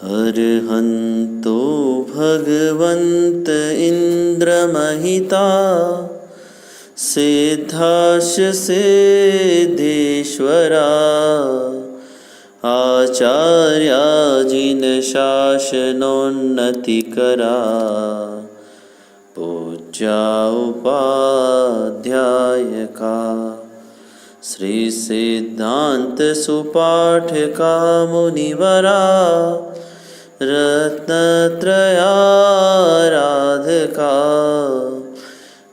अर्हन्तो भगवन्त इन्द्रमहिता सिद्धाश्च सिद्धेश्वरा आचार्या जिनशासनोन्नतिकरा पूज्या उपाध्यायका श्री सिद्धांत सुपाठका मुनिवरा रत्नत्रयाराधका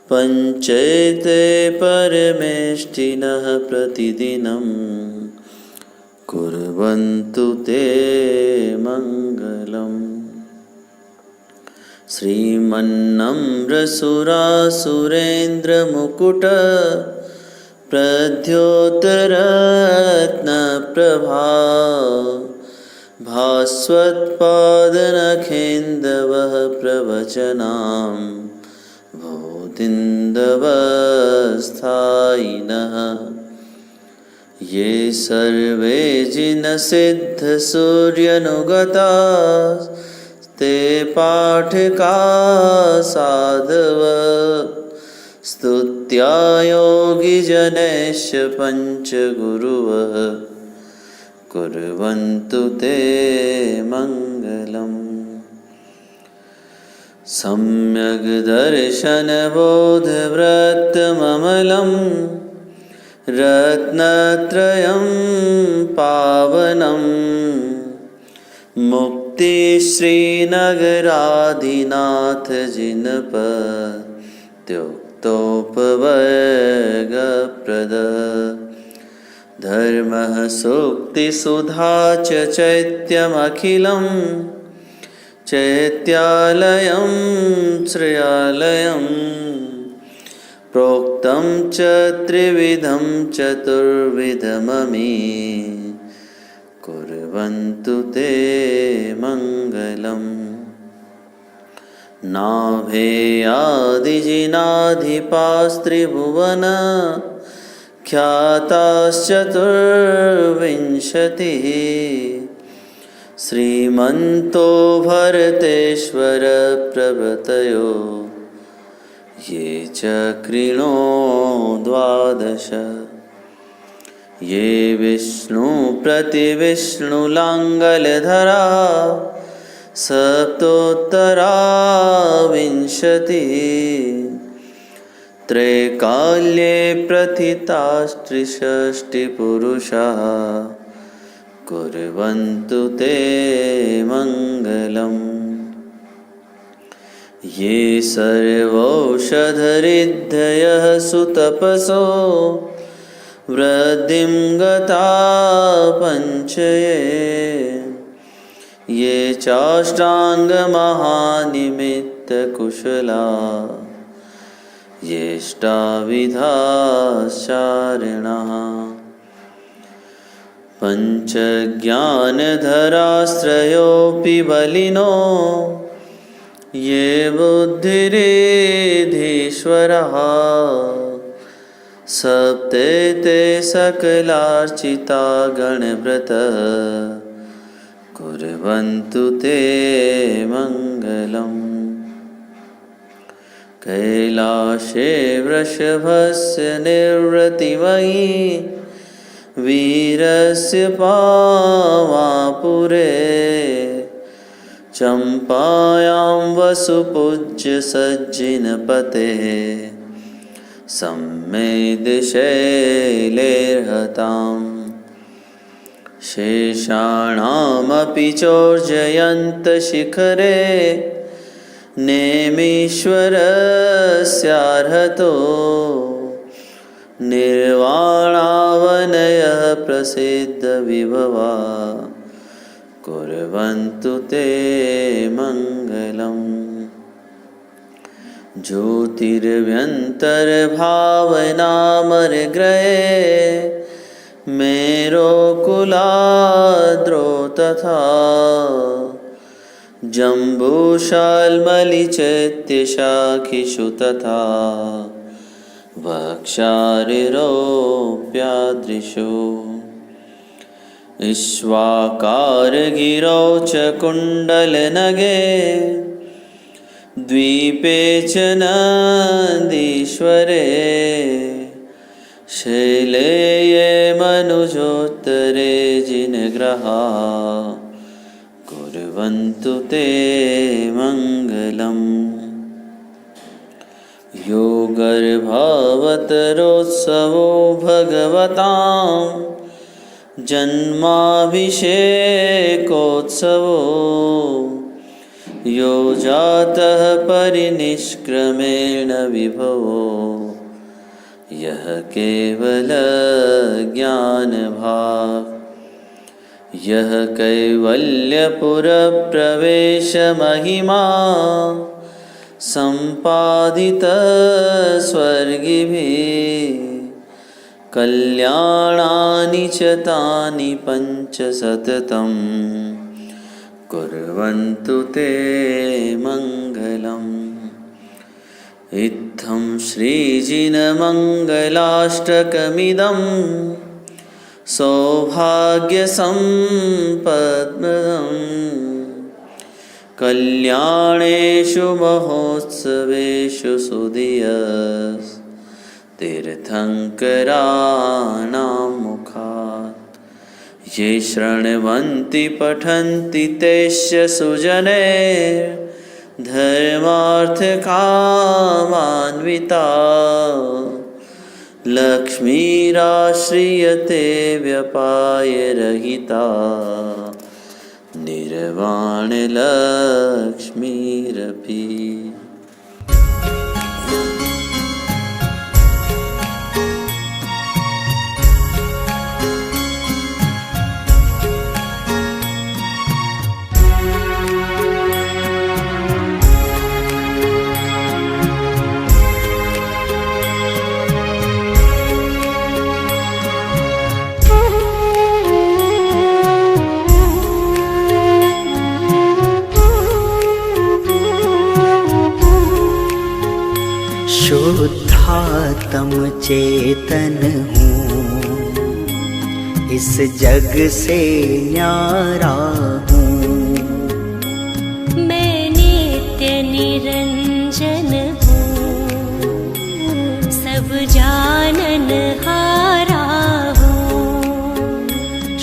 पंचैते परमेष्ठिनः प्रतिदिनं कुर्वन्तु ते मङ्गलम्। श्रीमन्नम्रसुरासुरेन्द्रमुकुट प्रद्योतरत्नप्रभा भास्वत्पादनखेन्दवः प्रवचनां भूतिन्दवस्थायिनः ये सर्वे जिनसिद्धसूर्यनुगता ते पाठका साधव स्तुत्या योगिजनैश्च पञ्चगुरुवः कुर्वन्तु ते मङ्गलम्। सम्यग् दर्शनबोधव्रतममलं रत्नत्रयं पावनं मुक्तिश्रीनगराधिनाथ जिनपत्युक्तोपवर्गप्रद धर्मः सूक्तिसुधा च चैत्यमखिलं चैत्यालयं श्रेयालयं प्रोक्तं च त्रिविधं चतुर्विधममी कुर्वन्तु ते मङ्गलम्। नाभेयादिजिनाधिपास्त्रिभुवन ख्याताश्चतुर्विंशतिः श्रीमन्तो भरतेश्वर प्रभृतयो ये च कृणो द्वादश ये विष्णु प्रतिविष्णुलाङ्गलधरा सप्तोत्तरा विंशतिः त्रैकाल्ये प्रथितास्त्रिषष्टिपुरुषाः कुर्वन्तु ते मङ्गलम्। ये सर्वौषधरिद्धयः सुतपसो वृद्धिं गता पञ्चये ये चाष्टाङ्गमहानिमित्तकुशला येष्टाविधाश्चारिणः पञ्चज्ञानधराश्रयोऽपि बलिनो ये बुद्धिरिधीश्वरः सप्तेते सकलार्चिता गणव्रत कुर्वन्तु ते मङ्गलम्। कैलाशे वृषभस्य निर्वृतिमयि वीरस्य पावापुरे चम्पायां वसुपूज्य सज्जिनपतेः सम्मेदशैलेर्हताम् शेषाणामपि चोर्जयन्तशिखरे नेमीश्वरस्यार्हतो निर्वाणावनयः प्रसिद्धविभवा कुर्वन्तु ते मङ्गलम्। ज्योतिर्भ्यन्तर्भावनामरग्रहे मेरोकुलाद्रौ तथा जम्बूशाल्मलिचैत्यशाखिषु तथा वक्षारिरोप्यादृशो ईश्वाकारगिरौ च कुण्डलनगे द्वीपे च नन्दीश्वरे शैले ये मनुजोत्तरे जिनग्रहा कुर्वन्तु ते मङ्गलम्। यो गर्भावतरोत्सवो भगवतां जन्माभिषेकोत्सवो यो जातः परिनिष्क्रमेण विभवो यः केवलज्ञानभाक् यः कैवल्यपुरप्रवेशमहिमा सम्पादितः स्वर्गिभिः कल्याणानि च तानि पञ्च सततं कुर्वन्तु ते मङ्गलम्। इत्थं श्रीजिनमङ्गलाष्टकमिदं सौभाग्यसम्पद्प्रदम् कल्याणेषु महोत्सवेषु सुधियस् तीर्थङ्कराणां मुखात् ये शृण्वन्ति पठन्ति तेस्य सुजने धर्मार्थकामान्विता लक्ष्मीराश्रियते व्यपायरहिता निर्वाणलक्ष्मीरपि। शुद्धात्म चेतन हूँ, इस जग से न्यारा हूँ। मैं नित्य निरंजन हूँ, सब जानन हारा हूँ।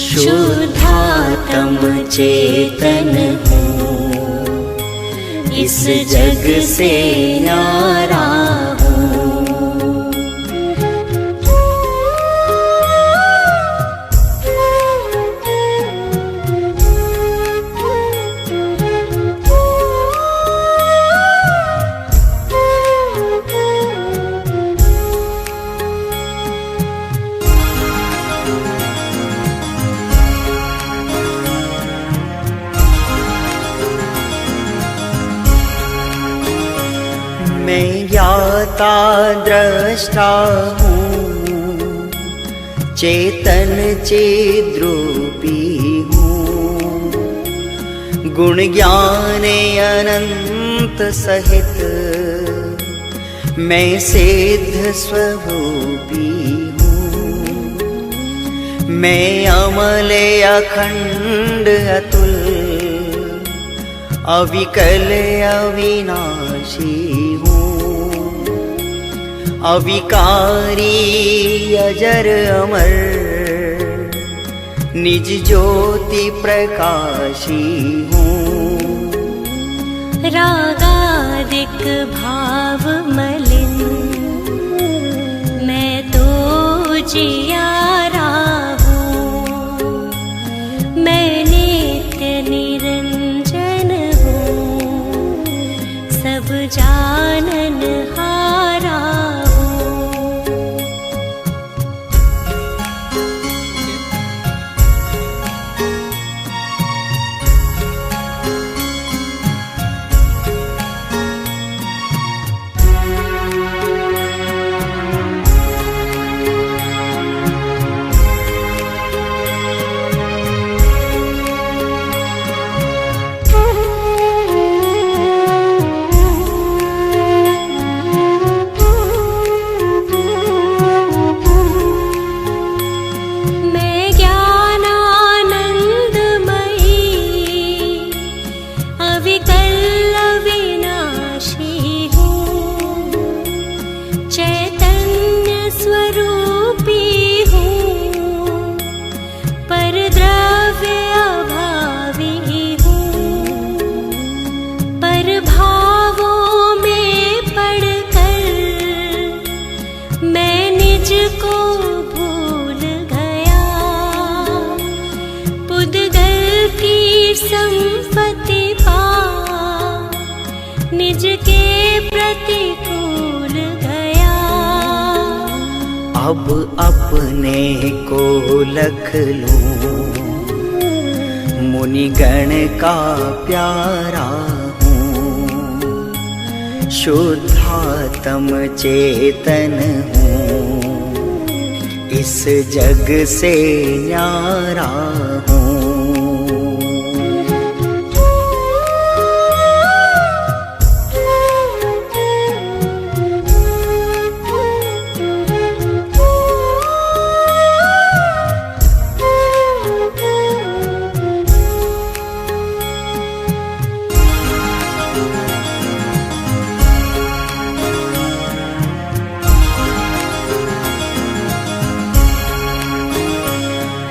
शुद्धात्म चेतन हूँ, इस जग से न्यारा हूँ। मैं ज्ञाता दृष्टा हूँ, चेतन चिद्रूपी हूँ। गुण ज्ञान अनंत सहित मैं सिद्ध स्वरूपी हूँ। मैं अमल अखंड अतुल अविकल अविनाशी हूँ। अविकारी अजर अमर निज ज्योति प्रकाशी हूँ। रागादिक भाव मलिन मैं तो जियारा हूँ। मैं नित्य निरंजन हूँ, सब जानन हारा हूँ। संपत्ति पा निज के प्रतिकूल गया। अब अपने को लख लूं, मुनिगण का प्यारा हूँ, शुद्धात्म चेतन हूँ, इस जग से न्यारा हूँ।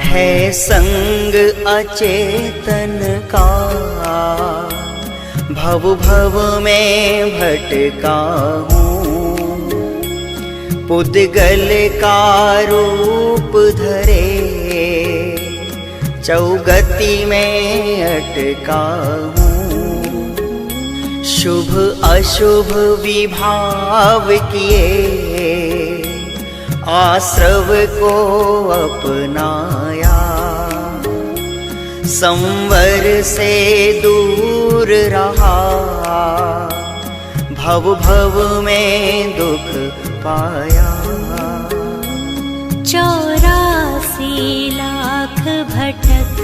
है संग अचेतन का, भव भव में भटका हूँ, पुद्गल का रूप धरे चौगति में अटका हूँ। शुभ अशुभ विभाव किए आश्रव को अपनाया, संवर से दूर रहा, भव भव में दुख पाया। 84 लाख भटक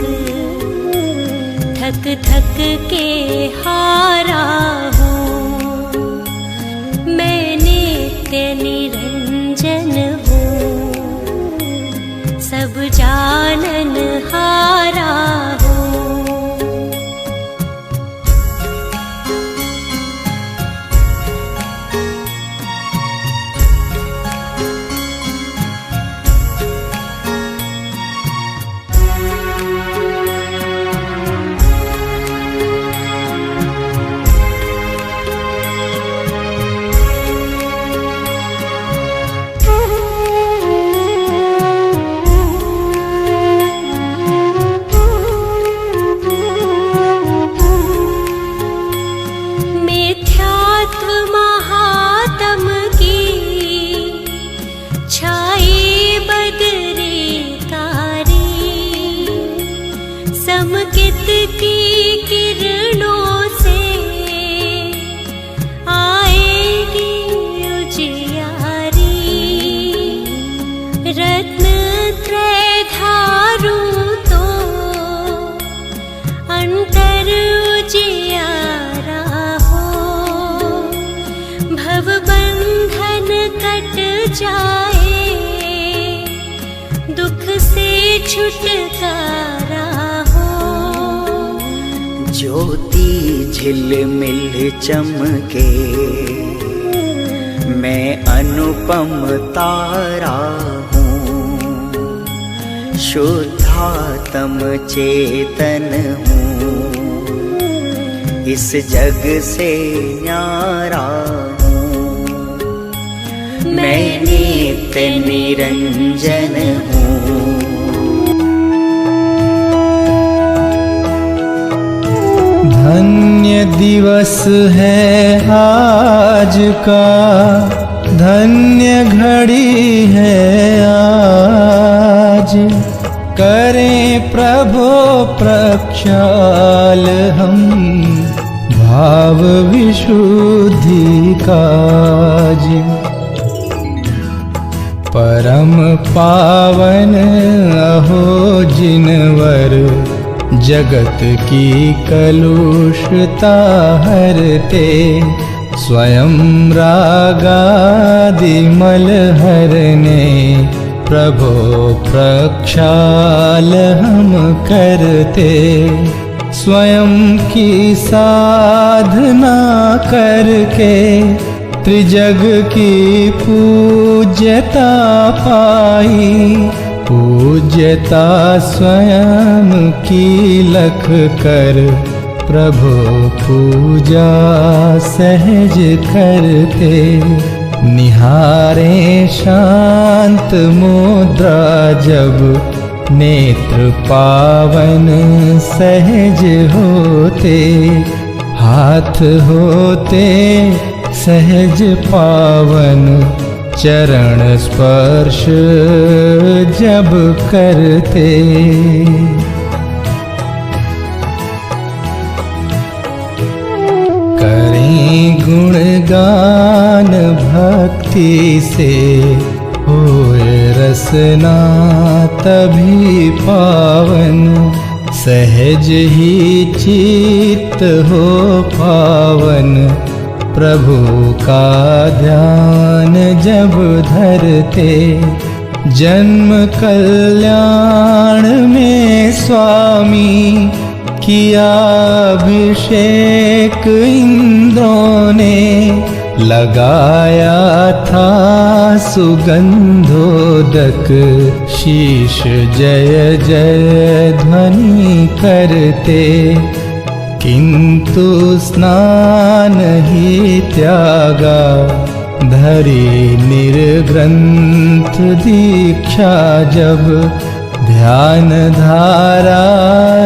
थक थक के हारा हूँ, मैं नित्य निरंजन हूँ, सब जानन हारा हूँ। छुटकारा हो। ज्योति झिलमिल चमके, मैं अनुपम तारा हूँ, शुद्धात्म चेतन हूँ, इस जग से न्यारा हूँ, मैं नित्य निरंजन हूँ। धन्य दिवस है आज का, धन्य घड़ी है आज, करें प्रभो प्रक्षाल हम भाव विशुद्धि काज। परम पावन अहो जिनवर, जगत की कलुषता हरते, स्वयं रागादि मल हरने, प्रभो प्रक्षाल हम करते। स्वयं की साधना करके त्रिजग की पूज्यता पाई, पूज्यता स्वयं की लख कर, प्रभु पूजा सहज करते। निहारे शांत मुद्रा जब नेत्र पावन सहज होते, हाथ होते सहज पावन, चरण स्पर्श जब करते। करें गुणगान भक्ति से, होए रसना तभी पावन, सहज ही चित्त हो पावन, प्रभु का ध्यान जब धरते। जन्म कल्याण में स्वामी किया अभिषेक इंद्रों ने, लगाया था सुगंधोदक, शीश जय जय ध्वनि करते। किंतु स्नान ही त्यागा, धरी निर्ग्रंथ दीक्षा जब, ध्यान धारा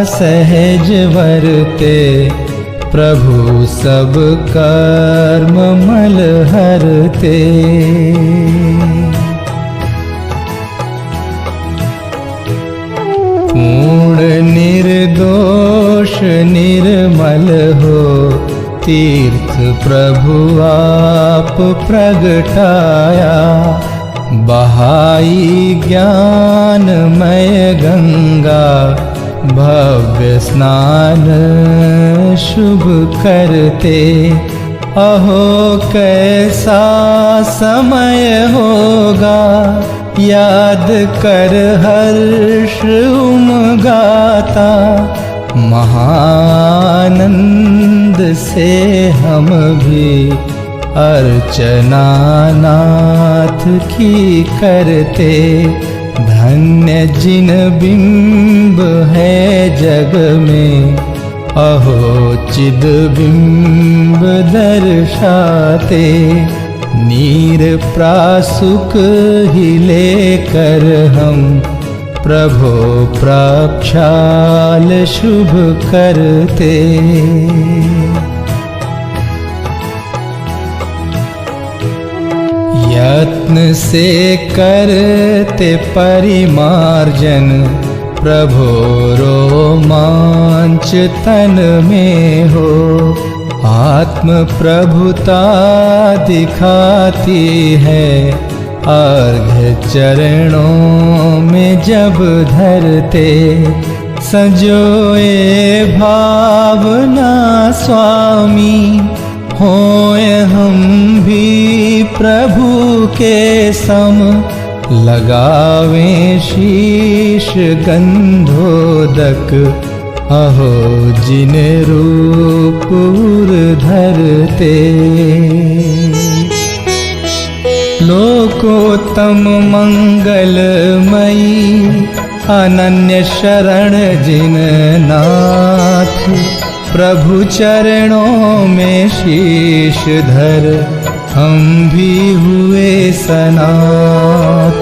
सहज वरते, प्रभु सब कर्म मल हरते। पूर्ण निर्दोष निर्मल हो, तीर्थ प्रभु आप प्रगटाया, बहाई ज्ञानमय गंगा, भव्य स्नान शुभ करते। अहो कैसा समय होगा, याद कर हर्ष उमगाता, महानंद से हम भी अर्चना नाथ की करते। धन्य जिन बिंब है जग में, अहो चिद बिंब दर्शाते। नीर प्रासुक ही लेकर हम, प्रभो प्रक्षाल शुभ करते। यत्न से करते परिमार्जन, प्रभो रोमांच तन में हो। आत्म प्रभुता दिखाती है, अर्घ्य चरणों में जब धरते। सजोए भावना स्वामी, होए हम भी प्रभु के सम। लगावें शीश गंधोदक, अहो जिन रूप धरते। लोकोत्तम मंगलमयी, अनन्य शरण जिन नाथ। प्रभु चरणों में शीश धर, हम भी हुए सनाथ।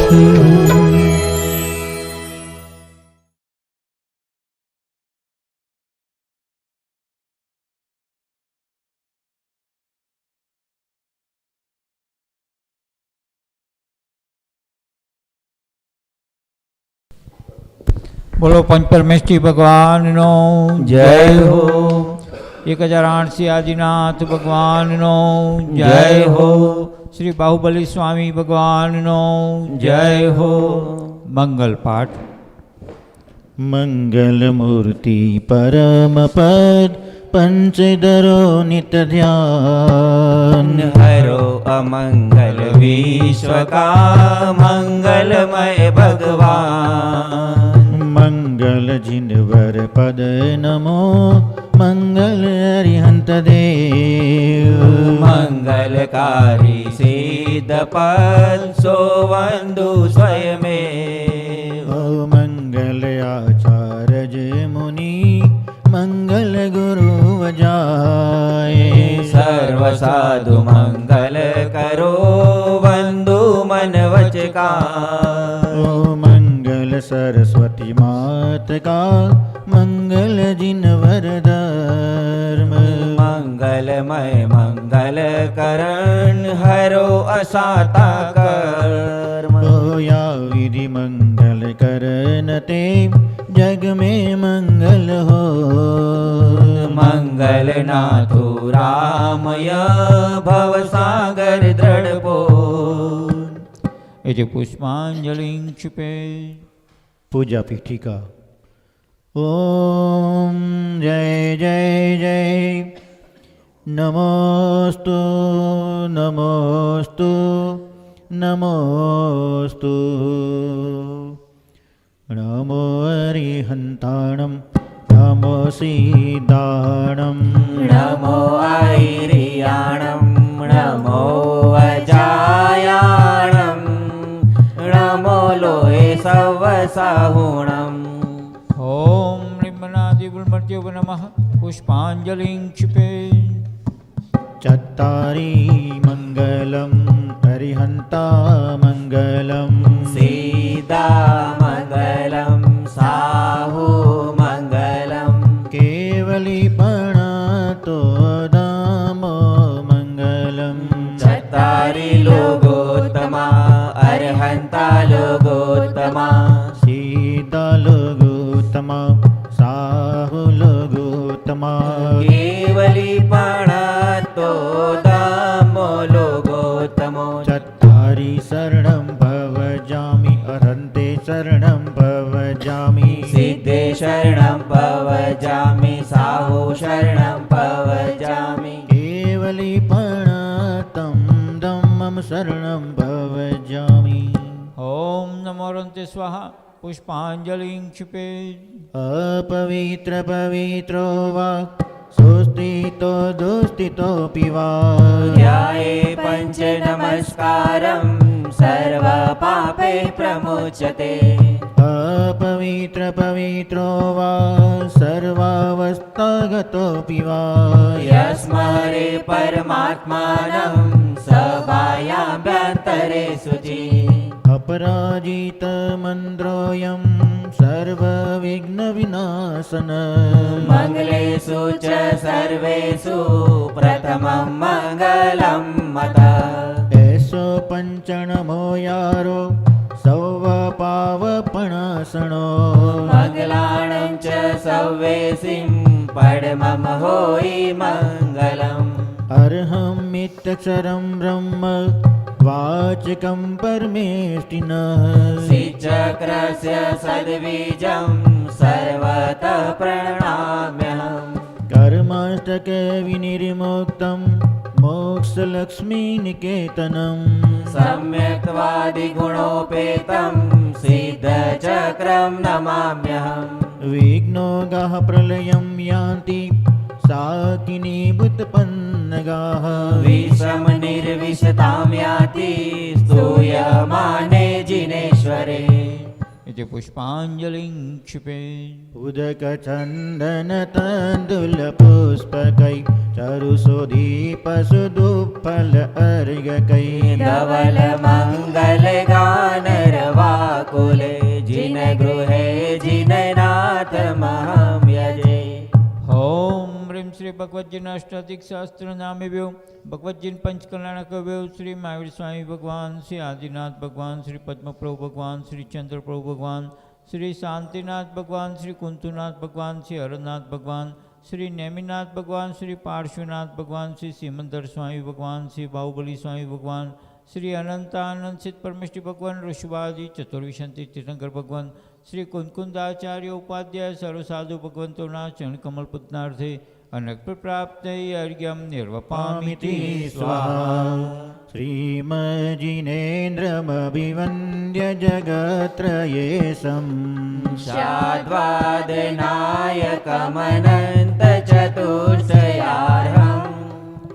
बोलो पंच परमेष्ठी भगवान नो जय हो। 1008 आदिनाथ भगवान नो जय हो। श्री बाहुबली स्वामी भगवान नो जय हो। मंगल पाठ। मंगल मूर्ति परम पद, पंचदरो नित ध्यान। हरो अमंगल विश्व का मंगलमय भगवान। मंगल जिनवर पद नमो, मंगल अरिहंत देव। मंगलकारी सिद्ध पद, सो वंदु स्वयमेव। मंगल आचार्य मुनि, मंगल गुरु वजाए। सर्व साधु मंगल करो, वंदु मन वचका। मंगल सरस्वती भक्तिमात का मंगल जिनवर धर्म મંગલમય મંગલ કરણ હરો અસાતા કર્મ होया विधि मंगल करन ते जग में मंगल हो મંગલનાથો રામય ભવસાગર દ્રઢપો એ જે પુષ્પાંજલિ ક્ષિપે पूजा पीठिका ओम जय जय जय नमोस्तु नमोस्तु नमोस्तु नमो हरिहन्ताणं नमो सीताणं નમો ઐરિયાણમ નમો અજાયાણમ નમો લોહે સવસાહુણમ ઓમ બ્રહ્મણાદિવૃમર્ત્યો નમઃ પુષ્પાંજલિ ક્ષિપે चत्तारि मङ्गलं हरिहन्ता मङ्गलं સીતા મંગલમ સાહુ મંગલમ केवलीपणातो दामो मङ्गलं ચતારી લોગોત્તમા અરહંતા લોગોત્તમા सीतालुगोत्तमा साहुलुगोत्तमा કેવલી પણતો દામો લોગોત્તમો चत्तारि शरणं भवजामि अरन्ते शरणं भवजामि સિદ્ધે શરણમ પવજામિ સાહુ શરણમ પવજામિ केवलीपणातं धम्मं शरणं भवजामि ઓમ નમો રંતે સ્વાહા પુષ્પાંજલિ ક્ષિપે अपवित्र पवित्रो वा सुस्थितो दुस्थितोऽपि वा ધ્યાયે પંચ નમસ્કારમ સર્વ પાપે પ્રમુચ્યતે अपवित्र पवित्रो वा सर्वावस्थागतोऽपि वा યસ્મરે પરમાત્માનં સભાયાભ્યંતરે શુચિ अपराजित मन्द्रोऽयं सर्वविघ्नविनाशन મંગલેષુ ચ સર્વેષુ પ્રથમં મંગલમ મત ऐसो पञ्चणमो यारो सौवपावपणासणो મંગલાણં ચ સૌવેસિં પડમમ હોય મંગલમ अर्हमित्यक्षरं ब्रह्म वाचकं परमेष्टिन શ્રીચક્રસ્ય સદ્બીજં સર્વતઃ પ્રણામ્યહम् कर्माष्टके विनिर्मुक्तं मोक्षलक्ष्मीनिकेतनं सम्यक्त्वादिगुणोपेतं सिद्धचक्रं नमाम्यहम् विघ्नोगाः प्रलयं यान्ति साकिनीभूतपन्नगाः विषम निर्विशतां याति स्तूयमाने जिनेश्वरे इति पुष्पाञ्जलिं क्षिपे उदकचन्दनतण्डुलपुष्पकै चरुसुदीपसुदुफल अर्घकै धवल मंगल गान रवाकुले जिन गृहे जिननाथ महं यजे ओम ह्रीं श्री भगवद्जीन अष्टाधिक शास्त्र नामेभ्यो भगवद्जीन पंचकल्याण कव्यो श्री महावीर स्वामी भगवान श्री आदिनाथ भगवान श्री पद्मप्रभु भगवान श्री चंद्रप्रभु भगवान श्री शांतिनाथ भगवान श्री कुंतुनाथ भगवान श्री हरनाथ भगवान श्री नेमिनाथ भगवान श्री पार्श्वनाथ भगवान श्री सिमंदर स्वामी भगवान श्री बाहुबली स्वामी भगवान श्री अनंतानंद सिद्ध परमेश्वरी भगवान ऋषभादि चतुर्विशंति तीर्थंकर भगवान श्री कुंकुंदाचार्य उपाध्याय सर्वसाधु भगवंतोना चरण कमल पुत्रार्थे अनक प्राप्त अर्घ्यम निर्वपामिति स्वाहा श्रीमजिनेन्द्रमभिवन्द्य जगत्त्रयेशं शाद्वादनायकमनन्त चतुर्थयार्हम्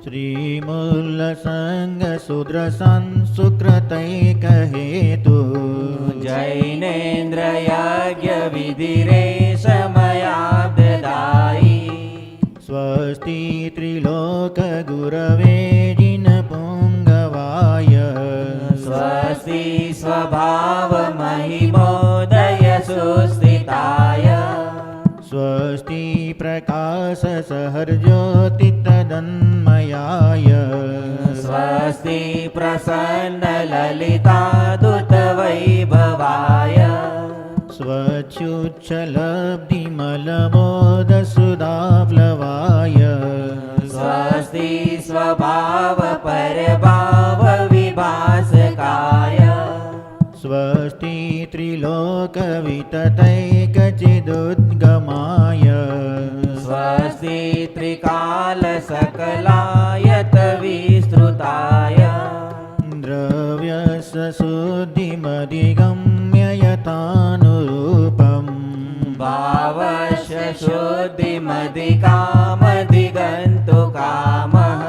श्रीमूलसङ्गशूद्रसन् सुकृतैकहेतु जैनेन्द्रयज्ञ विधिरे समयाब्ददायि स्वस्ति त्रिलोकगुरवे जिनपुङ्गवाय स्वस्ति स्वभावमहिमोदय सुस्थिताय स्वस्ति प्रकाशसहर्ज्योति तदन्मयाय स्वस्ति प्रसन्नललितादुतवैभवाय स्वच्छुच्छलब्धिमलमोदसुधाप्लवाय स्वस्ति स्वभावपरभावविभासकाय स्वस्ति त्रिलोकविततैकचिदुद्गमाय स्वस्ति त्रिकालसकलायतविस्तृताय द्रव्यस्य यथानुरूपम् भावस्य शुद्धिमधिकामधिगन्तुकामः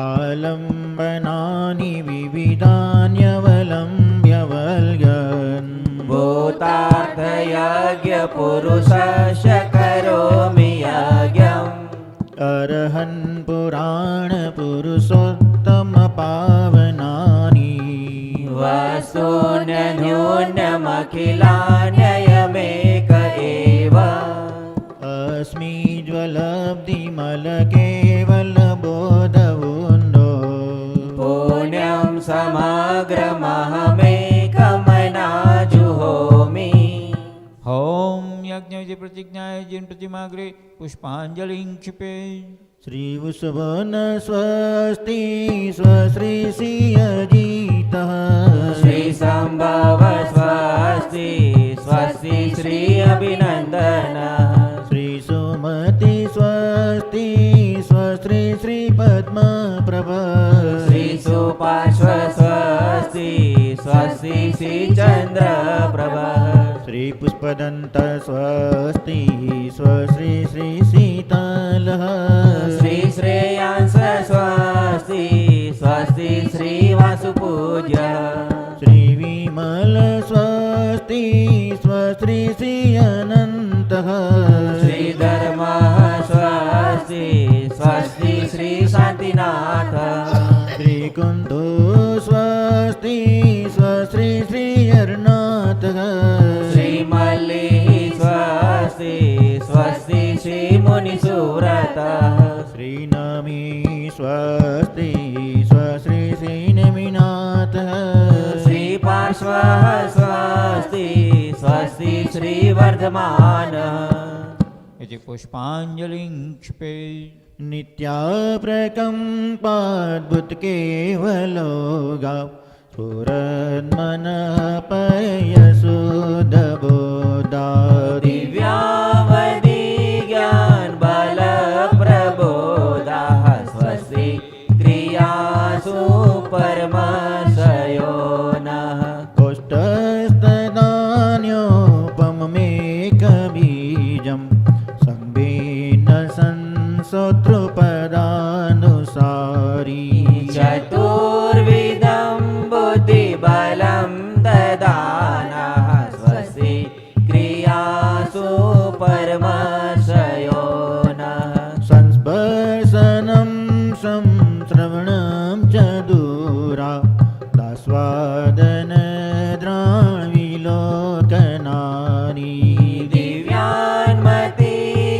आलम्बनानि विविधान्यवलम्ब्यवल्गन् भूतार्थयज्ञपुरुषस्य करोमि यज्ञम् अर्हन् पुराणपुरुषोत्तमपावनानि वस्तुन्यन्योन्यमखिलान्ययमेक एव अस्मि ज्वलब्धिमलकेवलबोधवुन्दो पुण्यं समग्रमहमेकमनाजुहोमि होम यज्ञ प्रतिज्ञाय जिन प्रतिमाग्रे पुष्पांजलिं क्षिपे श्रीवृषभन स्वस्ति स्वश्रीसियजितः श्रीसम्भव स्वस्ति स्वस्ति श्री अभिनन्दन श्रीसुमति स्वस्ति स्वश्री श्रीपद्मप्रभ श्रीसुपार्श्व स्वस्ति स्वस्ति श्रीचन्द्रप्रभ श्रीपुष्पदन्त स्वस्ति स्वश्री श्रीशीतलः श्रीश्रेयांस स्वस्ति स्वस्ति श्रीवासुपूज्य श्रीविमल स्वस्ति स्वश्री श्रीअनन्तः श्रीधर्मः स्वस्ति स्वस्ति श्रीशान्तिनाथ श्रीकुन्दो स्वस्ति स्वश्री श्रीहरनाथः श्रीमल्लिः स्वस्ति स्वस्ति श्रीमुनिसुव्रतः श्रीनमी स्वस्ति स्वश्री श्रीनमिनाथः श्रीपार्श्वः स्वस्ति स्वस्ति श्रीवर्धमानः इति पुष्पांजलिं क्षिपे नित्याप्रकम्पाद्भुतकेवलोगा स्फुरन्मनः पयसुधबोधा दिव्यावधि ज्ञानबलप्रबोधाः स्वस्ति क्रियासु परमशयो नः कोष्ठस्तदान्योपममेकबीजं संवेन संसोतृपदानुसारी चतुर्विधं बुद्धिबलं ददानः स्वस्ति क्रियासु परमशयो नः संस्पर्शनं संश्रवणं च दूरा दास्वादनद्राविलोकनानि दिव्यान्मति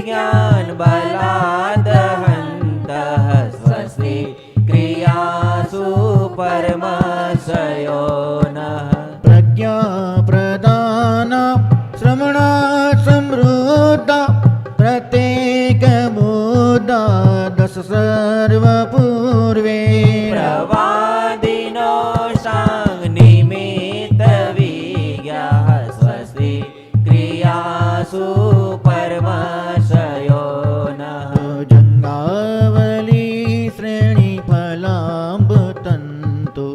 ज्ञानबलादहन्तः स्वस्ति क्रियासु परमशयो नः प्रज्ञाप्रदाना श्रवणा समृद्धा प्रत्येकबोधा दश सर्वपूर्वे प्रवादिनो साङ्निमित्तविज्ञाः स्वस्ति क्रियासु परमशयो नः जङ्गावली श्रेणीफलाम्बुतन्तु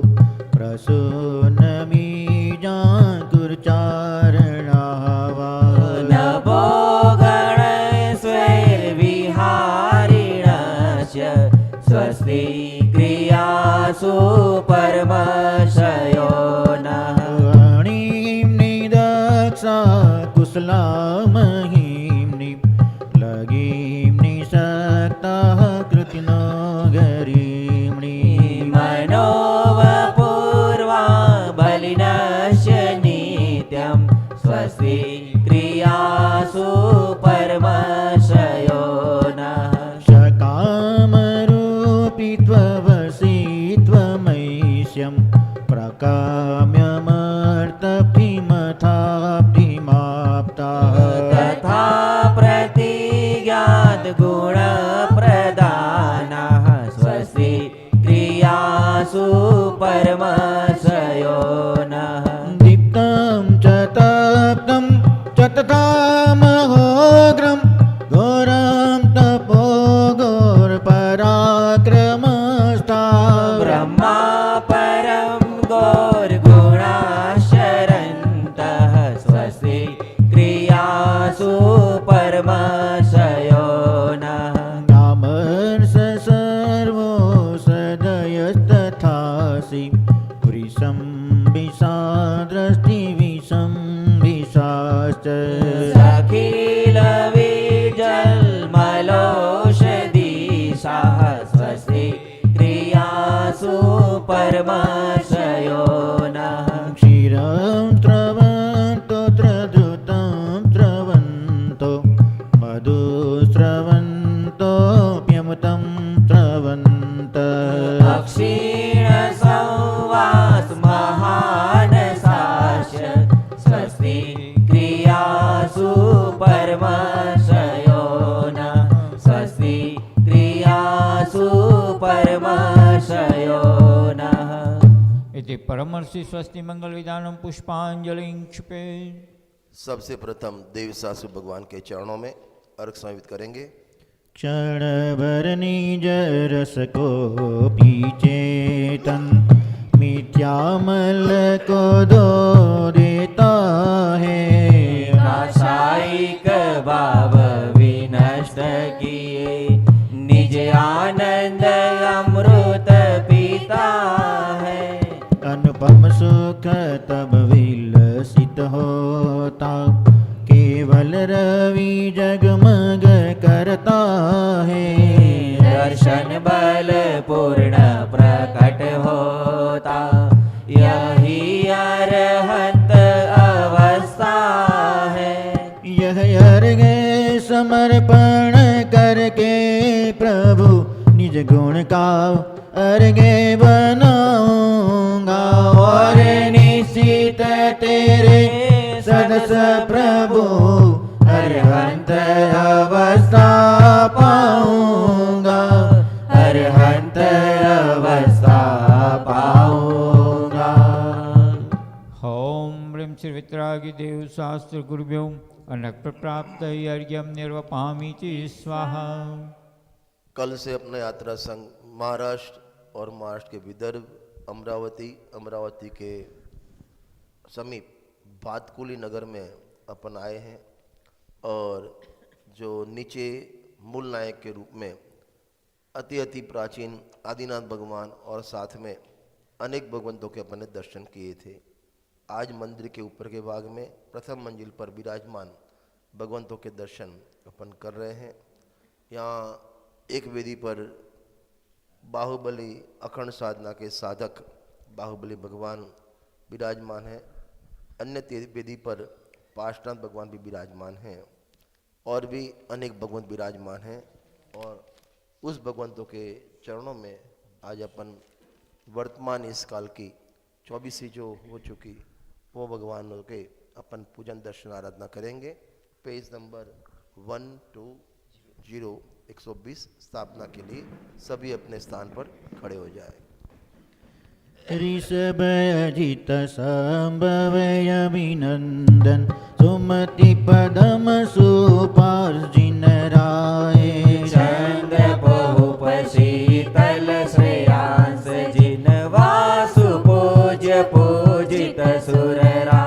प्रसूनमीजाकुर्चारणावा नभो गणस्वैर्विहारिणस्य स्वस्ति क्रियासु परमशयो नः वाणीं निदक्षा कुशलामहीं लगीं निशक्ताः कृतिनो गरीम्णि मनोवपूर्वा बलिनश्च नित्यं स्वस्ति क्रियासु परमशयो कामर्ष सर्वो सदयस्तथासि वृषं विषादृष्टिविषं विषाश्च अखिल विजल्मलोषधीशाः स्वस्ति क्रियासु परमाशयो नः क्षीरं स्रवन्तो द्रदृतं स्रवन्तो मधुस्रवन्तोऽप्यमृतं स्रवन्त अक्षीणसंवास महानसास्य स्वस्ति क्रियासु परमाशयो नः स्वस्ति क्रियासु परमाशयो नः इति परमर्षि स्वस्ति मंगल विधानम पुष्पांजलि क्षिपे। सबसे प्रथम देव सासु भगवान के चरणों में अर्घ समर्पित करेंगे। क्षणभर निज रस को चेतन मिथ्यामल को दो देता है रासायिक भाव विनष्ट किए निज आनंद अमृत पीता है अनुपम सुख तब विलसित होता केवल रवि जगमग करता है दर्शन बल पूर्ण प्रकट होता यही अरहंत अवस्था है यह अर्घ समर्पण करके प्रभु निज गुण का अर्घ बनाऊंगा और निश्चित तेरे सदस प्रभु अरहंत अवस्था पाऊंगा अरहंत अवस्था पाऊंगा। ओम ह्रीं श्री वितरागी देव शास्त्र गुरुभ्यो अनक प्राप्त अर्घ्यम निर्वपामीति स्वाहा। कल से अपना यात्रा संघ महाराष्ट्र और महाराष्ट्र के विदर्भ अमरावती के समीप भातकुली नगर में अपन आए हैं और जो नीचे मूल नायक के रूप में अति प्राचीन आदिनाथ भगवान और साथ में अनेक भगवंतों के अपन ने दर्शन किए थे। आज मंदिर के ऊपर के भाग में प्रथम मंजिल पर विराजमान भगवंतों के दर्शन अपन कर रहे हैं। यहाँ एक वेदी पर बाहुबली अखंड साधना के साधक बाहुबली भगवान विराजमान हैं। अन्य वेदी पर पार्श्वनाथ भगवान भी विराजमान हैं और भी अनेक भगवंत विराजमान हैं और उस भगवंतों के चरणों में आज अपन वर्तमान इस काल की 24वीं जो हो चुकी वो भगवानों के अपन पूजन दर्शन आराधना करेंगे। पेज नंबर 120 स्थापना के लिए सभी अपने स्थान पर खड़े हो जाए। ऋषभ अजित संभव अभिनंदन सुमति पदम सुपार्जिन राय चंद्र बहुप शीतल श्रेयांस जिन वासु पूज्य पूजित सुररा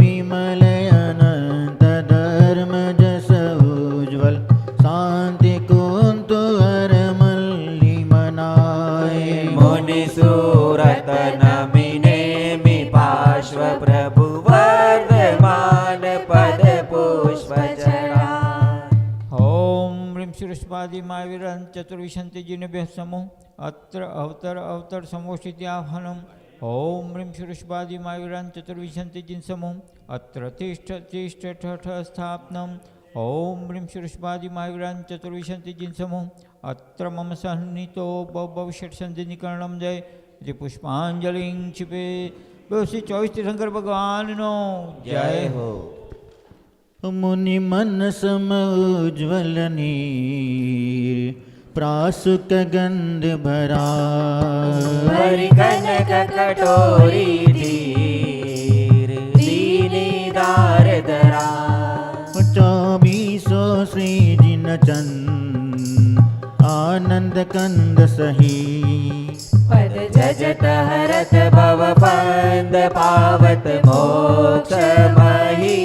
विमल अनंत धर्म जस उज्ज्वल शांति कुंतु अरमल्ली मनाए मुनि सूरत नमिने मि पार्श्व प्रभु वर्धमान पद पुष्प चढ़ा। ओम ह्रीं श्री ऋषभादि महावीरं चतुर्विंशति जिनेभ्यः समूह अत्र अवतर समोषिति आह्वानम्। ओम ह्रीं श्री ऋषभादि महावीरं चतुर्विंशति जिन समूह अत्र तिष्ठ ठठ स्थापनम्। ओम ह्रीं श्री ऋषभादि महावीरं चतुर्विंशति जिन समूह अत्र मम सन्निहितो भविष्यत् संधिकरणं जय जी पुष्पांजलि क्षिपे। श्री 24 तीर्थंकर भगवान नो जय हो। मुनि मन सम उज्ज्वल नीर प्रासुक गंध भरा हरि कनक कटोरी धीर दीनी दार दरा 2400 श्री जिन चंद आनंद कंद सही पद जजत हरत भव बंद पावत मोक्ष मही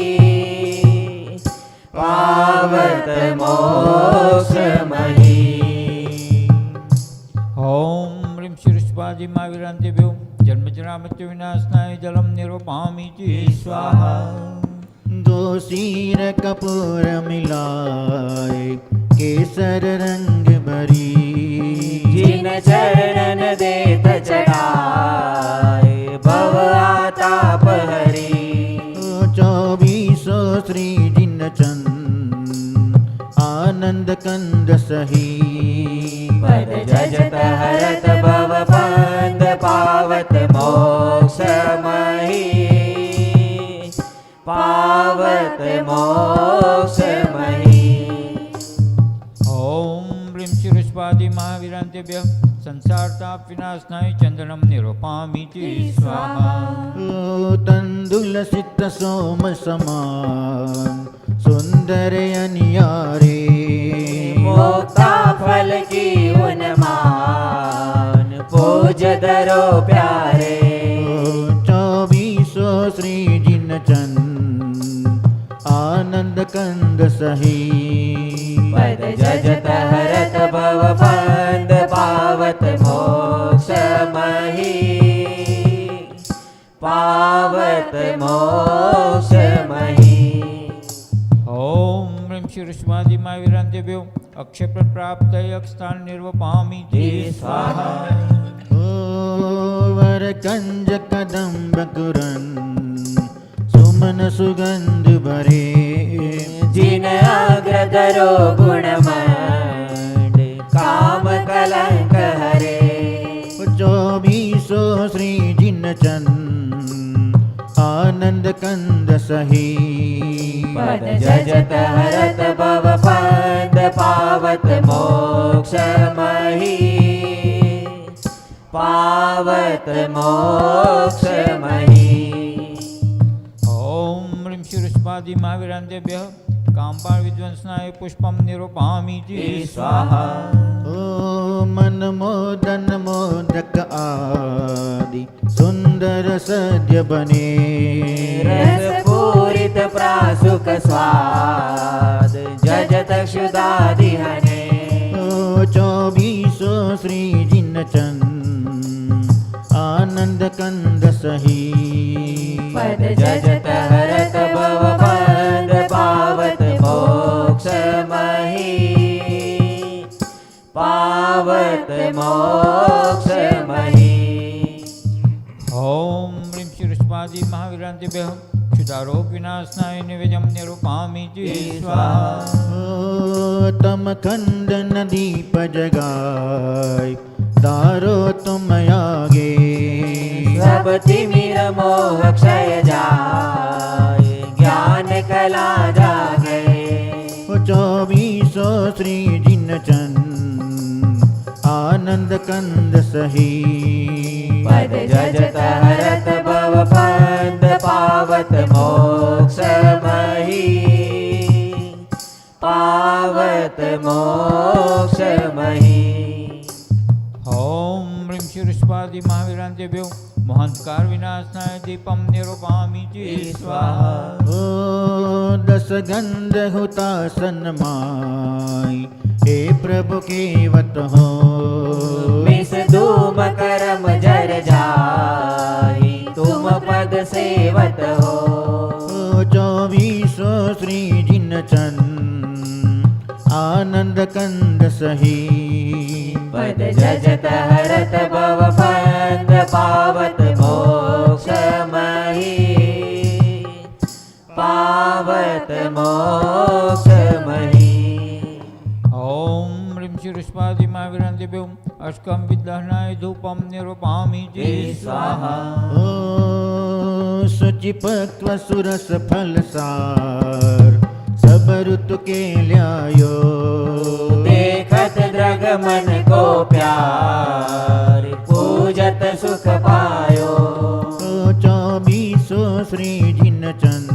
पावत मोक्षमही ॐ ह्रीं शिरस्पादि महावीरान्तेभ्यो जन्मजरामृत्यु विनाशनाय जलम निरूपयामि स्वाहा। दो सीर कपूर मिलाए केसर रंग भरी जिन चरणन देत चढ़ाए भव आताप हरी 2400 श्री जिन चंद आनंद कंद सही पद जजत हरत भव बंद पावत मोक्षमही पावत मोक्षमही। ॐ ह्रीं शिरस्पादि महावीरान्तेभ्य संसारताप विनाशनाय चंदनम निरूपयामि स्वाहा। तंदुल सित सोम समान सुंदर अनियारे मोक्ता फल की उन्मान पूज दरो प्यारे 2400 श्री जिन चंद आनंद कंद सही पद जजत हरत भव बंद पावत मोक्षमही पावत मोक्षमही। ॐ ह्रीं शिरस्पादि महावीरान्तेभ्यो अक्षयप्रद प्राप्त यक्षस्थान निरूपयामि स्वाहा। वर कंज कदम्ब कुरन सुमन सुगंध भरे जिन अग्रधरो गुणमंड काम कलंक हरे 2400 श्री जिन चंद आनंद कंद सही पद जजत हरत भव बंद पावत मोक्षमही पावत मोक्षमही। ॐ ह्रीं शिरस्पादि महावीरान्तेभ्य कामपाल विध्वंसनाय पुष्पम निरूपयामि स्वाहा। ओ मन मोदन मोदक आदि सुंदर सद्य बने रस पूरित प्रासुक स्वाद जजत क्षुदादि हने 2400 श्री जिन चंद आनंद कंद सही पद जजत हरत भव बंद पावत मोक्षमही पावत मोक्षमही। ॐ ह्रीं शिरस्पादि महावीरान्तेभ्य क्षुधारोग विनाशनाय निवेदं निरूपयामि स्वाहा। तम खंड नदी पजगाय तारो तुम आगे सब तिमिर मोह क्षय जाय ज्ञान कला जागे 2400 श्री जिन चंद आनंद कंद सही पद जजत हरत भव बंद पावत मोक्षमही पावत मोक्षमही। ॐ ह्रीं शिरस्पादि महावीरान्तेभ्यो मोहंकार विनाशनाय दीपम निरूपयामि स्वाहा। ओ दस गंध हुता सन्माय हे प्रभु केवत हो मिस धूम करम जर जाहि तुम पद सेवत हो 2400 श्री जिन चंद आनंद कंद सही पद जजत हरत भव बंद पावत मोक्षमही पावत मोक्षमही। ॐ ह्रीं शिरस्पादि महावीरान्तेभ्यो अष्टकं विदहनाय धूपं निरूपयामि स्वाहा। ओ शुचिपक्व सुरस फल सार सब ऋतु के ल्यायो देखत द्रग मन को प्यार पूजत सुख पायो 2400 श्री जिन चंद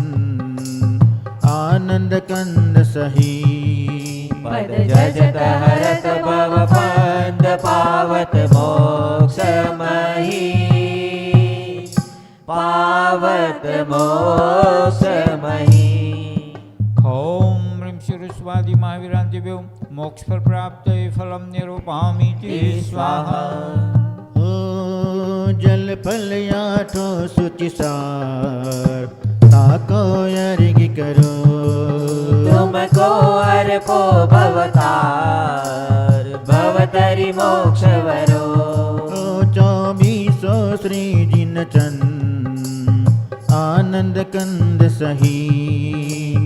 आनंद कंद सही पद जजत हरत भव बंद पावत मोक्षमही पावत मोक्षमही। ॐ ह्रीं महावीरांतिभ्यो मोक्षफल प्राप्त फलम निरूपामीति स्वाहा। ओ जल फल आठो सुचिसार ताको अर्घ करो तुमको अर्पो भवतार भवतरि मोक्ष वरो। ओ 2400 श्री जिन चंद आनंद कंद सही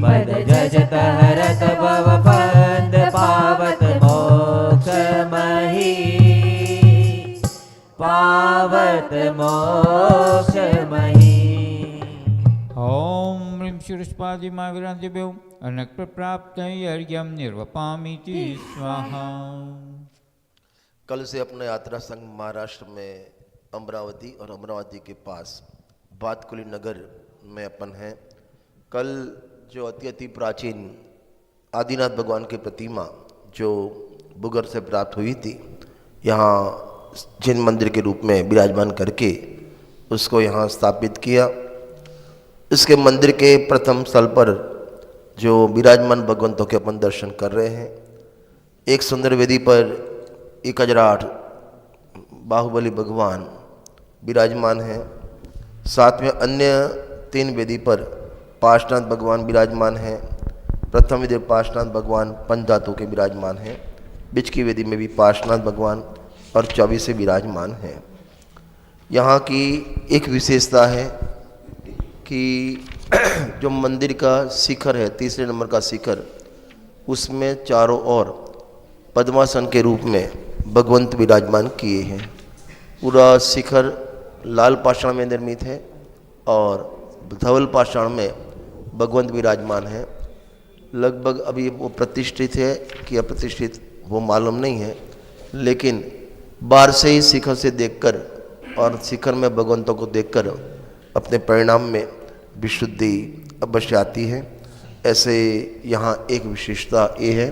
पद जजत हरत भव पद पावत मोक्ष मही पावत मोक्ष मही। ओम ह्रीं शिरस्पादि महावीरांतिभ्यो अनक प्राप्त अर्घ्यम निर्वपामीति स्वाहा। कल से अपना यात्रा संघ महाराष्ट्र में अमरावती और अमरावती के पास भातकुली नगर में अपन हैं। कल जो अति प्राचीन आदिनाथ भगवान की प्रतिमा जो बुगर से प्राप्त हुई थी, यहाँ जिन मंदिर के रूप में विराजमान करके उसको यहाँ स्थापित किया। इसके मंदिर के प्रथम स्थल पर जो विराजमान भगवंतों के अपन दर्शन कर रहे हैं। एक सुंदर वेदी पर 1008 बाहुबली भगवान विराजमान हैं। साथ में अन्य 3 वेदी पर पार्श्वनाथ भगवान विराजमान हैं। प्रथम वेदी पार्श्वनाथ भगवान पंचधातु के विराजमान हैं। बीच की वेदी में भी पार्श्वनाथ भगवान और 24 से विराजमान हैं। यहाँ की एक विशेषता है कि जो मंदिर का शिखर है, तीसरे नंबर का शिखर, उसमें चारों ओर पद्मासन के रूप में भगवंत विराजमान किए हैं। पूरा शिखर लाल पाषाण में निर्मित है और धवल पाषाण में भगवंत विराजमान है। लगभग अभी वो प्रतिष्ठित है कि अप्रतिष्ठित वो मालूम नहीं है, लेकिन बाहर से ही शिखर से देखकर और शिखर में भगवंतों को देखकर अपने परिणाम में विशुद्धि अवश्य आती है। ऐसे यहाँ एक विशेषता ये है,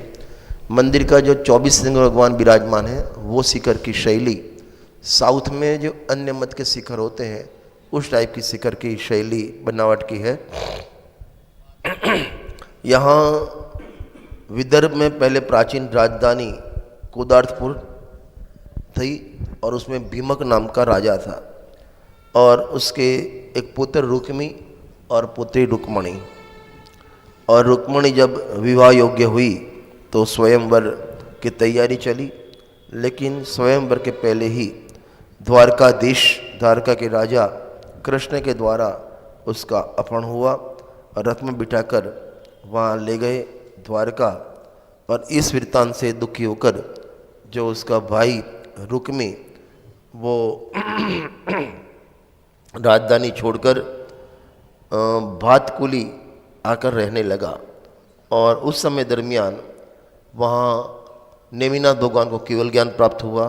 मंदिर का जो 24 सिंह भगवान विराजमान है वो शिखर की शैली साउथ में जो अन्य मत के शिखर होते हैं उस टाइप की शिखर की शैली बनावट की है। यहाँ विदर्भ में पहले प्राचीन राजधानी कोदार्थपुर थी और उसमें भीमक नाम का राजा था और उसके एक पुत्र रुक्मी और पुत्री रुक्मणी। और रुक्मणी जब विवाह योग्य हुई तो स्वयंवर की तैयारी चली, लेकिन स्वयंवर के पहले ही द्वारकाधीश द्वारका के राजा कृष्ण के द्वारा उसका अपहरण हुआ और रथ में बिठाकर वहाँ ले गए द्वारका। और इस वृत्तांत से दुखी होकर जो उसका भाई रुक्मी वो राजधानी छोड़कर भातकुली आकर रहने लगा। और उस समय दरमियान वहाँ नेमिनाथ भगवान को केवल ज्ञान प्राप्त हुआ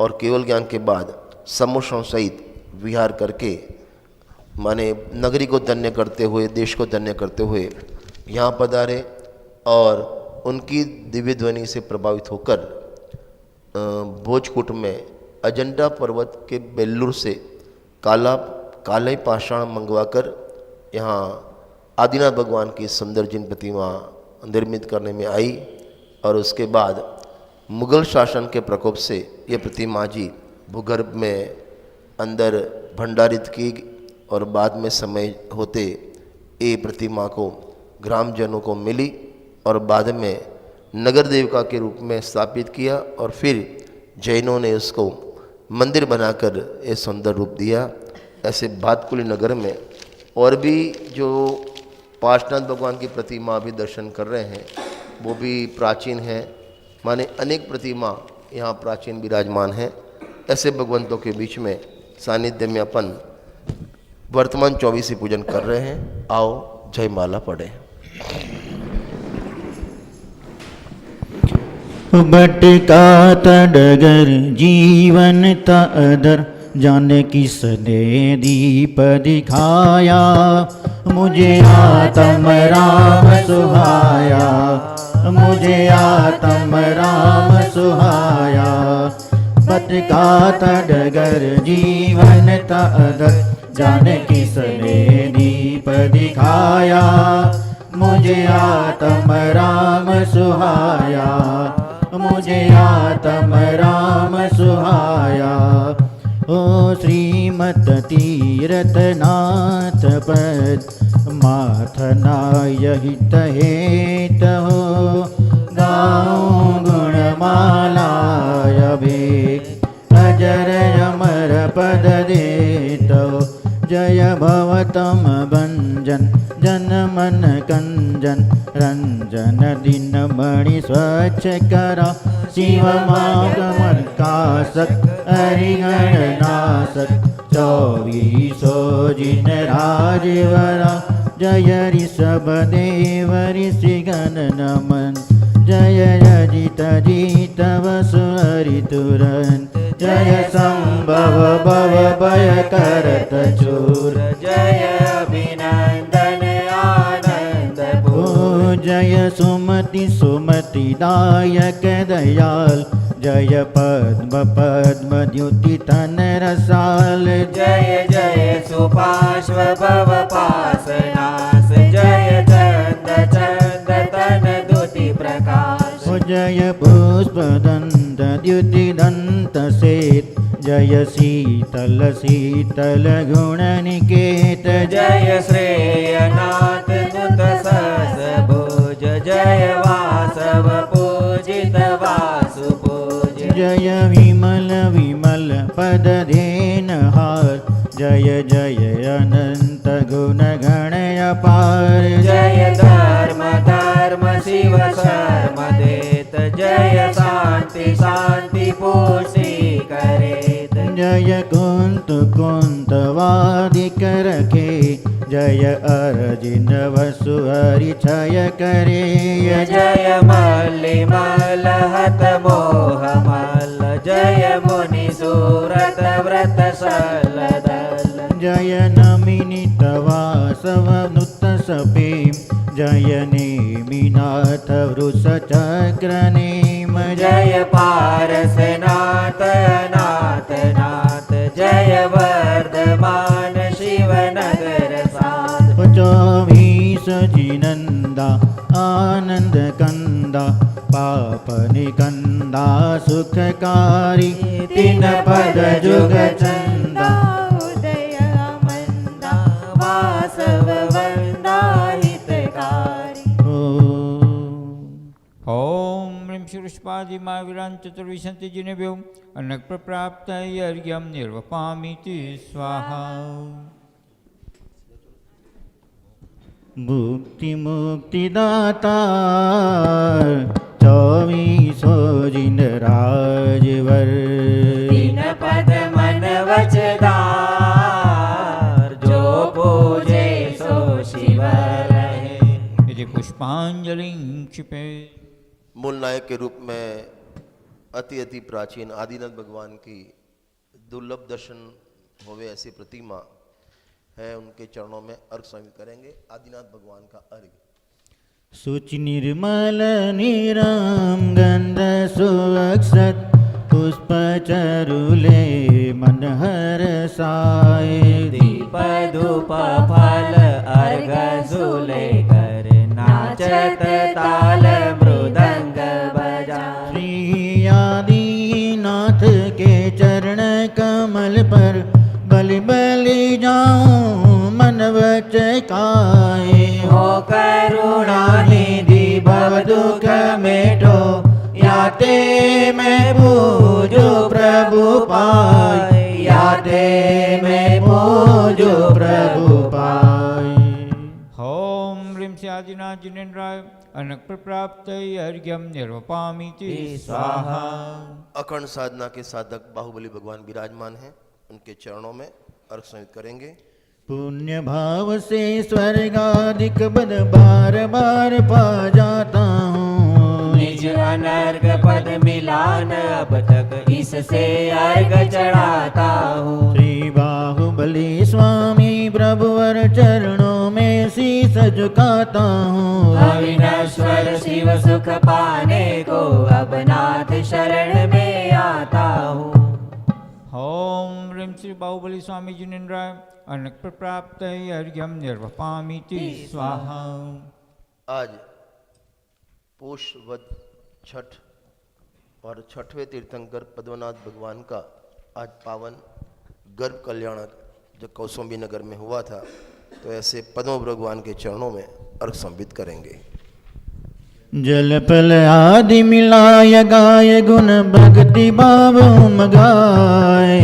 और केवल ज्ञान के बाद समूहों सहित विहार करके माने नगरी को धन्य करते हुए, देश को धन्य करते हुए यहाँ पधारे और उनकी दिव्य ध्वनि से प्रभावित होकर भोजकुट में अजंता पर्वत के बेल्लूर से काले पाषाण मंगवाकर यहाँ आदिनाथ भगवान की सुंदर जिन प्रतिमा निर्मित करने में आई। और उसके बाद मुगल शासन के प्रकोप से ये प्रतिमा जी भूगर्भ में अंदर भंडारित की और बाद में समय होते ये प्रतिमा को ग्रामजनों को मिली और बाद में नगर देवता के रूप में स्थापित किया और फिर जैनों ने उसको मंदिर बनाकर ये सुंदर रूप दिया। ऐसे भातकुली नगर में और भी जो पार्श्वनाथ भगवान की प्रतिमा अभी दर्शन कर रहे हैं वो भी प्राचीन है, माने अनेक प्रतिमा यहाँ प्राचीन विराजमान हैं। ऐसे भगवंतों के बीच में सानिध्य में अपन वर्तमान 24 पूजन कर रहे हैं। आओ जय माला पढ़े। बटका तडगर जीवन तादर जाने किस ने दीप दिखाया, मुझे आत्म राम सुहाया, मुझे आत्म राम सुहाया। बटका तडगर जीवन तादर जाने किस ने दीप दिखाया, मुझे आत्म राम सुहाया, मुझे आत्म राम सुहाया। ओ श्रीमत तीरथनाथ पद माथनाय हित हेत हो, गाऊं गुणमालाय भे अजर अमर पद देतो। जय भवतम भंजन जन मन कंजन, रंजन दिन मणि स्वच्छ करा। शिव मागमन कासक हरिगण नासक, 24 जिन राजवरा। जय ऋषभ देव ऋषिगण नमन, जय अजित जीत वसु हरि तुरंत। जय संभव भव भय करत चूर, जय अभिनंदन आनंद ओ जय सुमति सुमति दायक दयाल। जय पद्म पद्म द्युति तन रसाल। जय जय सुपार्श्व भव पासनास, जय चंद चंद तन द्युति प्रकाश। जय पुष्प दंत द्युति दंत सेत, जय शीतल शीतल गुण निकेत। जय श्रेयनाथ नुत सहस भुज, जय वासव पूजित वासु पूज। जय विमल विमल पद धेन हार, जय जय अनंत गुण गण अपार। जय धर्म धर्म शिव शर्म देत, जय शांति शांति पूषी करेत। जय कुंत कुंत वादिक रखे, जय अर्जिन वसु हरि क्षय करे। जय मल्लि मल्ल हत मोह मल्ल, जय मुनि सूरत व्रत शल दल। जय नमिनी तवासव नुत सपेम, जय नेमिनाथ वृष चक्र नेम। जय पारसनाथ नाथ नाथ, जय वर्धमान शिव नगर साध। 24 जिनंदा आनंद कंदा, पाप निकंदा सुखकारी। 3 पद जुग चंदा, उदय मंदा वासव वंदा हितकारी। ओम ह्रीं श्रीष्पादि महावीरान् चतुर्विंशति जिनेभ्यो अनक प्राप्त अर्घ्यं निर्वपामीति स्वाहा। मुक्ति मुक्तिदाता 24 जिन राजवर। 3 पद मन वचदार, जो पूजे सो शिव रहे। यदि पुष्पांजलिं क्षिपेत्। मूल नायक के रूप में अति प्राचीन आदिनाथ भगवान की दुर्लभ दर्शन होवे ऐसी प्रतिमा है, उनके चरणों में अर्घ समर्पित करेंगे। आदिनाथ भगवान का अर्घ। शुचि निर्मल निराम गंध सुअक्षत, पुष्प चरुले मन हर्षाए। दीप धूप फल अर्घ सुले कर, नाचत ताल मृदंग बजा। श्री आदिनाथ के चरण कमल पर बलि बलि जाऊं मन वचकाए। हो करुणा निधि भव दुख मेटो, याते मैं पूजो प्रभु पाए। याते मैं पूजो प्रभु पाए। ओम ह्रीं आदिनाथ जिनेन्द्राय अनक प्राप्त अर्घ्यं निर्वपामीति स्वाहा। अखंड साधना के साधक बाहुबली भगवान विराजमान हैं, उनके चरणों में अर्घ समर्पित करेंगे। पुण्य भाव से स्वर्गाधिक पद बार बार पा जाता हूँ। निज अनर्घ पद मिलान अब तक इससे अर्घ चढ़ाता हूँ। श्री बाहुबली स्वामी प्रभुवर चरणों में शीस झुकाता हूँ। अविनश्वर शिव सुख पाने को अब नाथ शरण में आता हूँ। ओम ह्रीं श्री बाहुबली स्वामी जिनेन्द्राय अनक प्राप्त अर्घ्यं निर्वपामीति स्वाहा। आज पोष वद छठ और छठवें तीर्थंकर पद्मनाथ भगवान का आज पावन गर्भ कल्याण जो कौसुंबी नगर में हुआ था, तो ऐसे पद्म भगवान के चरणों में अर्घ संबित करेंगे। जल पल आदि मिलाय गाय गुण भक्ति भाव मगाए।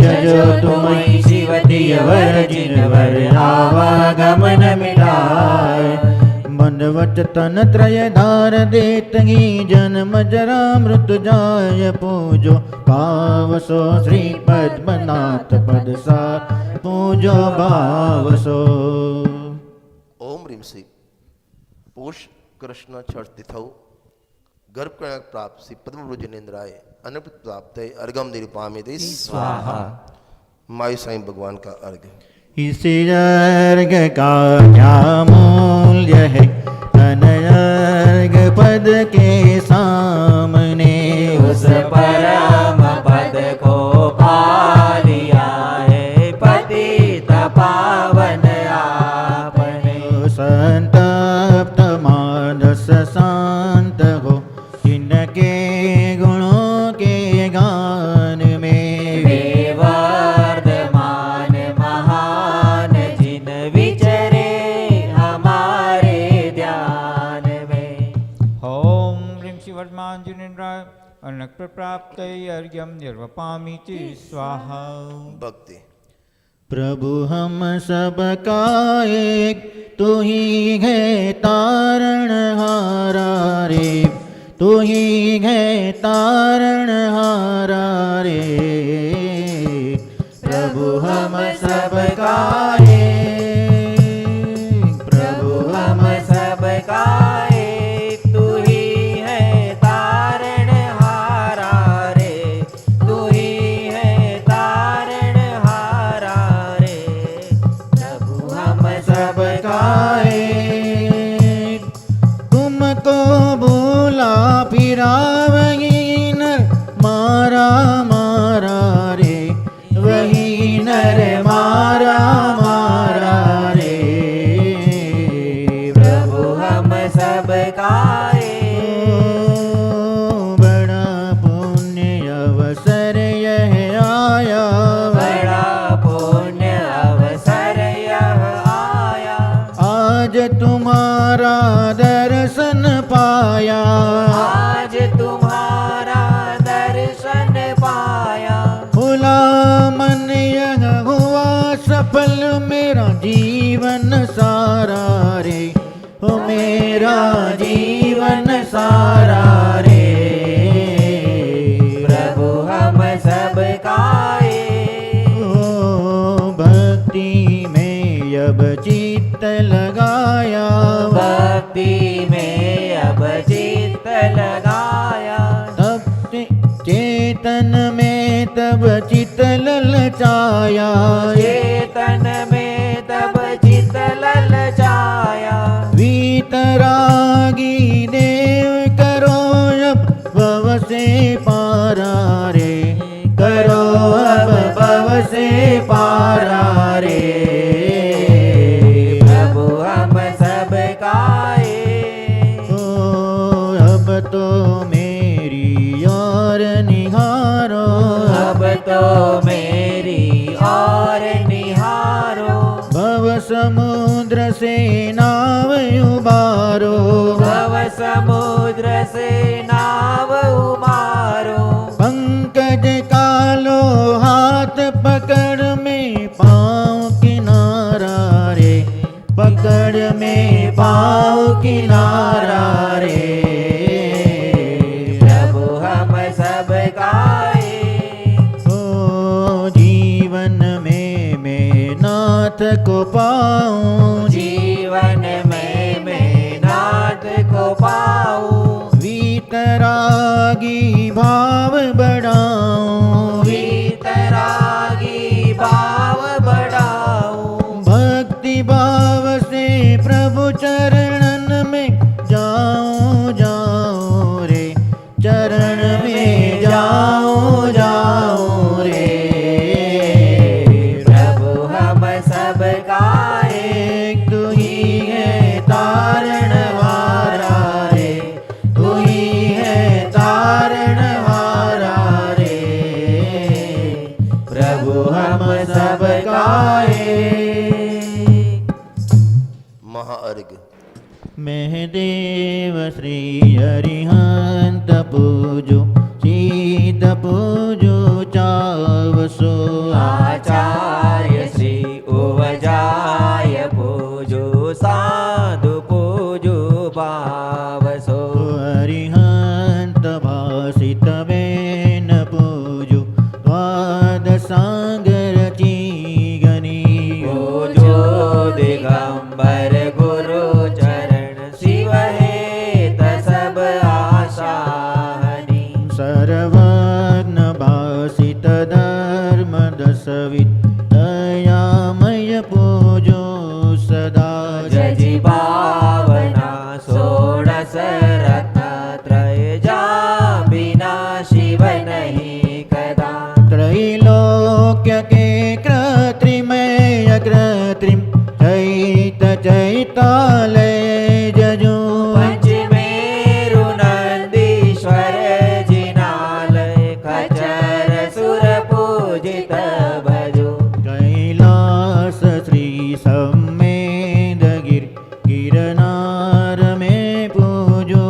जजो तुम्हें शिवती वर जिन वर आवागमन मिलाए। मनवट तन त्रय धार देतही जन्म जरा मृत्यु जाय। पूजो पावसो श्री पद्मनाथ पद सा पूजो भावसो। ओम ह्रीं श्री पोष कृष्ण छठ तिथौ गर्भ कल्याण प्राप्त श्री पद्म जिनेन्द्राय अनुपत प्राप्त अर्घम निरूपामिति स्वाहा। मायु साईं भगवान का अर्घ। इस अर्घ का क्या मूल्य है अनर्घ पद के सामने। उस परम पद को पा लिया है पतित पावन आपने। संतप्त मानस शांत हो इनके गुणों के गान में। वे वर्धमान महान जिन विचरे हमारे ध्यान में। ओम ह्रीं श्री वर्धमान जिनेन्द्राय अनक प्राप्त अर्घ्यम निर्वपामीति स्वाहा। भक्ति। प्रभु हम सबका एक तू ही है तारणहारा रे। तू ही है तारणहारा रे। प्रभु हम सबका एक। प्रभु हम सबका एक तू ही है तारणहारा रे। तू ही है तारणहारा रे। प्रभु हम सबका एक। तुमको भूला फिरावही नर मारा मारा रे। वही नर मारा मारा रे। प्रभु हम सबका बड़ा पुण्य अवसर यह आया। बड़ा पुण्य अवसर यह आया। आज तुम्हारा दर्शन पाया। आज तुम्हारा दर्शन पाया। भुला मन यह हुआ सफल मेरा जीवन सारा रे। ओ मेरा जीवन सारा रे। प्रभु हम सबका ओ भक्ति में अब चित्त लगाया। भक्ति में अब चित्त लगाया। तब चेतन में तब चित्त ललचाया। चेतन में तब चित्त ललचाया। वीतरागी देव करो अब भव से पारा रे। करो अब भव से पारा रे। प्रभु हम सबका ओ अब तो मेरी और निहारो। अब तो मेरी और निहारो। भव समुद्र से नाव उबारो। भव समुद्र से नाव उबारो। पंकज कालो हाथ पकड़ में पाँव किनारा रे। पकड़ में पाँव किनारा रे। प्रभु हम सबका ओ जीवन में मैं नाथ को पाऊं। जीवन में मैं नाथ को पाऊं। वीतरागी भाव बढ़ाऊं। वीतरागी भाव बढ़ाऊं। भक्ति भाव से प्रभु चरणन में जाऊं जाऊं रे। चरण में जाऊं जाऊं रे। प्रभु हम सबका एक तू ही है तारणहारा। महदेव श्री अरिहंत पूजो शीत पूजो चावसो आचार्य श्री उवजाय पूजो साधु पूजो भावसो अरिहंत भासित बेन पूजो द्वादशांगर चीगनी पूजो दिगंबर गुरु चरण शिव हेत सब आशाहनी सर्वज्ञ भासित धर्म दशविद दयामय पूजो सदा जजि भावना षोडश रत्नत्रय जा बिना शिव नहीं कदा त्रैलोक्य के कृत्रिमय कृत्रिम चैत चैतालय जजो पंचमेरु नंदीश्वर जिनालय खचर सुर पूजित भजो कैलास श्री सम्मेद गिरनार में पूजो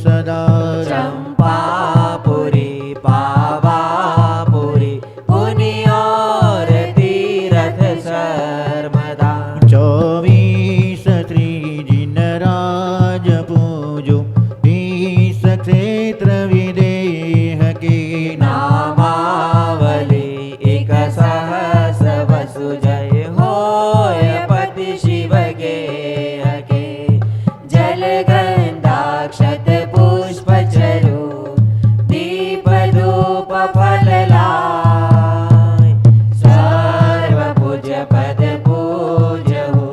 सदा चंपापुरी पावापुरी पुनि और तीरथ सर्वदा 24 श्री जिनराज पूजो 20 क्षेत्र विदेह के नामावली एक सहस वसु जय होय पति शिव के जल गंधाक्षत पुष्प चरु दीप धूप फल लाय सर्व पूज्य पद पूजहु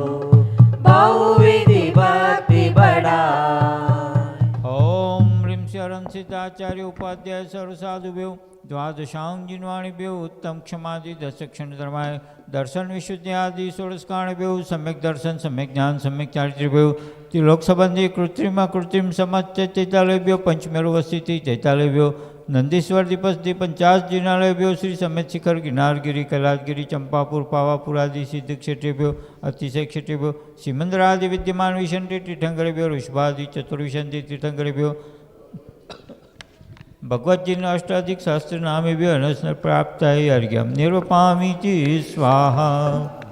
बहुविधि भक्ति बढ़ाय ओम ह्रीं शरण सिद्धाचार्य उपाध्याय सर्व साधुभ्यो द्वादशांग जिन्वाणिभ्यो उत्तम क्षमादि दशक्षण धर्माय दर्शन विशुद्धि आदि षोडशकाणिभ्यो सम्यक दर्शन सम्यक ज्ञान सम्यक चारित्र्यभ्यो त्रिलोक संबंधी कृत्रिम कृत्रिम समस्त चैतालयभ्यो पंचमेरु वस्ती चैतालयभ्यो नंदीश्वर दीपस्थि 50 जिनालयभ्यो श्री समेत शिखर गिरनारगिरी कैलासगिरी चंपापुर पावापुर आदि सिद्ध क्षेत्रेभ्यो अतिशय क्षेत्रेभ्यो सिमंदरादि विद्यमान विशंति तीर्थंकरेभ्यो ऋषभादि चतुर्विशंति तीर्थंकरेभ्यो भगवत जी ने अष्टाधिक शास्त्र नामेभ्यो अनशन प्राप्त है अर्घ्यम निर्वपामी स्वाहा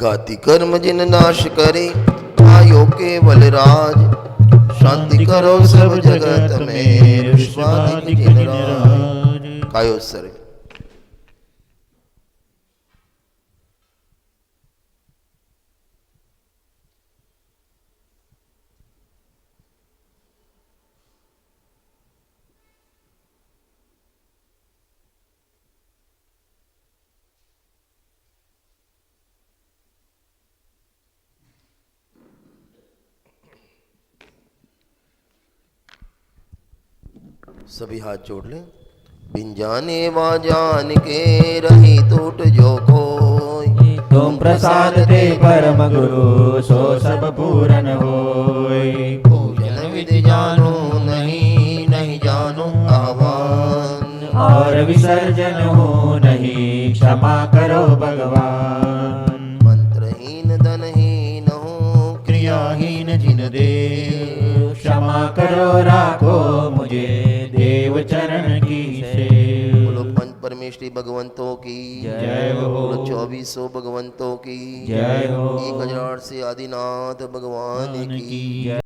गाति कर्म जिन नाश करे आयो केवल राज शांति करो सब जगत में ऋष्वादिक जिन राज कायोत्सर्ग सभी हाथ जोड़ लें। बिन जाने वा जान के रही टूट जो कोई तुम प्रसाद दे परम गुरु सो सब पूरन होय पूजन विधि जानो नहीं नहीं जानो आह्वान और विसर्जन हो नहीं क्षमा करो भगवान मंत्रहीन धनहीन हो क्रियाहीन जिन दे क्षमा करो राखो मुझे देव चरण की से बोलो पंच परमेश्वरी भगवंतों की जय हो। बोलो 2400 भगवंतों की जय हो। 1000 से आदिनाथ भगवान की